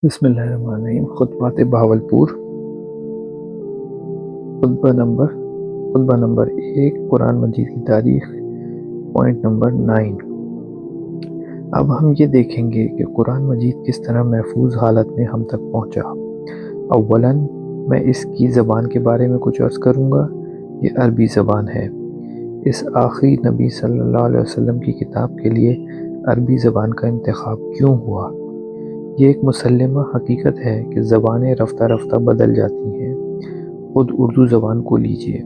بسم اللہ الرحمن الرحیم۔ خطبات بہاولپور، خطبہ نمبر 1، قرآن مجید کی تاریخ، پوائنٹ نمبر 9۔ اب ہم یہ دیکھیں گے کہ قرآن مجید کس طرح محفوظ حالت میں ہم تک پہنچا۔ اولاً میں اس کی زبان کے بارے میں کچھ عرض کروں گا۔ یہ عربی زبان ہے۔ اس آخری نبی صلی اللہ علیہ وسلم کی کتاب کے لیے عربی زبان کا انتخاب کیوں ہوا؟ یہ ایک مسلمہ حقیقت ہے کہ زبانیں رفتہ رفتہ بدل جاتی ہیں۔ خود اردو زبان کو لیجئے،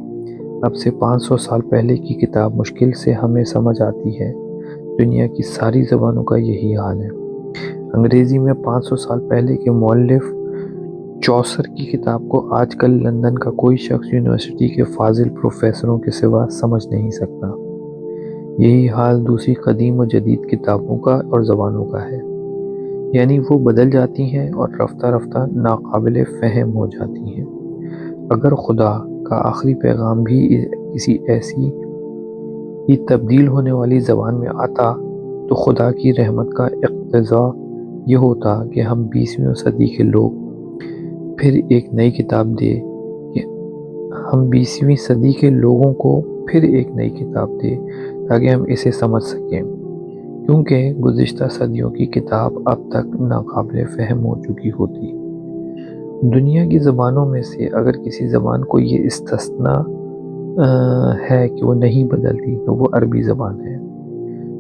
اب سے 500 سال پہلے کی کتاب مشکل سے ہمیں سمجھ آتی ہے۔ دنیا کی ساری زبانوں کا یہی حال ہے۔ انگریزی میں 500 سال پہلے کے مؤلف چوسر کی کتاب کو آج کل لندن کا کوئی شخص یونیورسٹی کے فاضل پروفیسروں کے سوا سمجھ نہیں سکتا۔ یہی حال دوسری قدیم و جدید کتابوں کا اور زبانوں کا ہے، یعنی وہ بدل جاتی ہیں اور رفتہ رفتہ ناقابل فہم ہو جاتی ہیں۔ اگر خدا کا آخری پیغام بھی کسی ایسی ہی تبدیل ہونے والی زبان میں آتا تو خدا کی رحمت کا اقتضا یہ ہوتا کہ ہم 20ویں صدی کے لوگ پھر ایک نئی کتاب دے کہ ہم 20ویں صدی کے لوگوں کو پھر ایک نئی کتاب دے تاکہ ہم اسے سمجھ سکیں، کیونکہ گزشتہ صدیوں کی کتاب اب تک ناقابل فہم ہو چکی ہوتی۔ دنیا کی زبانوں میں سے اگر کسی زبان کو یہ استثناء ہے کہ وہ نہیں بدلتی تو وہ عربی زبان ہے۔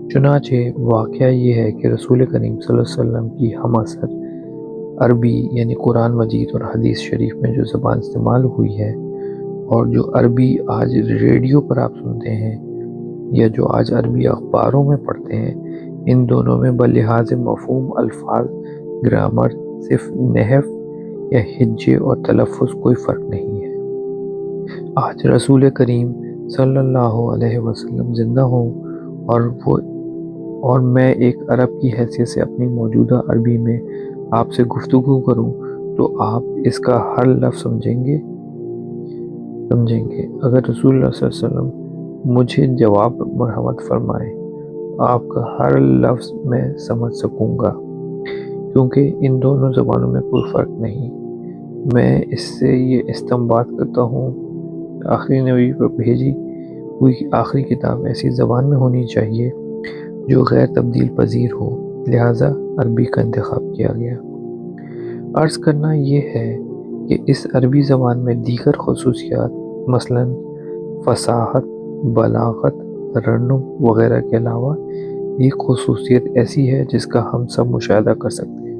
چنانچہ واقعہ یہ ہے کہ رسول کریم صلی اللہ علیہ وسلم کی ہم عصر عربی یعنی قرآن مجید اور حدیث شریف میں جو زبان استعمال ہوئی ہے اور جو عربی آج ریڈیو پر آپ سنتے ہیں یا جو آج عربی اخباروں میں پڑھتے ہیں، ان دونوں میں بلحاظ مفہوم، الفاظ، گرامر، صرف نحو یا ہجے اور تلفظ کوئی فرق نہیں ہے۔ آج رسول کریم صلی اللہ علیہ وسلم زندہ ہوں اور میں ایک عرب کی حیثیت سے اپنی موجودہ عربی میں آپ سے گفتگو کروں تو آپ اس کا ہر لفظ سمجھیں گے۔ اگر رسول اللہ صلی اللہ علیہ وسلم مجھے جواب مرحمت فرمائے تو آپ کا ہر لفظ میں سمجھ سکوں گا، کیونکہ ان دونوں زبانوں میں کوئی فرق نہیں۔ میں اس سے یہ استنباط کرتا ہوں کہ آخری نبی پر بھیجی ہوئی آخری کتاب ایسی زبان میں ہونی چاہیے جو غیر تبدیل پذیر ہو، لہٰذا عربی کا انتخاب کیا گیا۔ عرض کرنا یہ ہے کہ اس عربی زبان میں دیگر خصوصیات مثلاً فصاحت، بلاغت، ترنم وغیرہ کے علاوہ ایک خصوصیت ایسی ہے جس کا ہم سب مشاہدہ کر سکتے ہیں،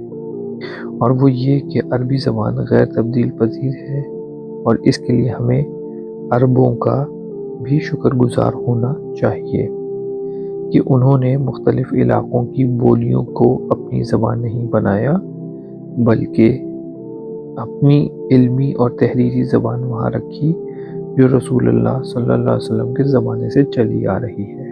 اور وہ یہ کہ عربی زبان غیر تبدیل پذیر ہے، اور اس کے لیے ہمیں عربوں کا بھی شکر گزار ہونا چاہیے کہ انہوں نے مختلف علاقوں کی بولیوں کو اپنی زبان نہیں بنایا، بلکہ اپنی علمی اور تحریری زبان وہاں رکھی جو رسول اللہ صلی اللہ علیہ وسلم کے زمانے سے چلی آ رہی ہے۔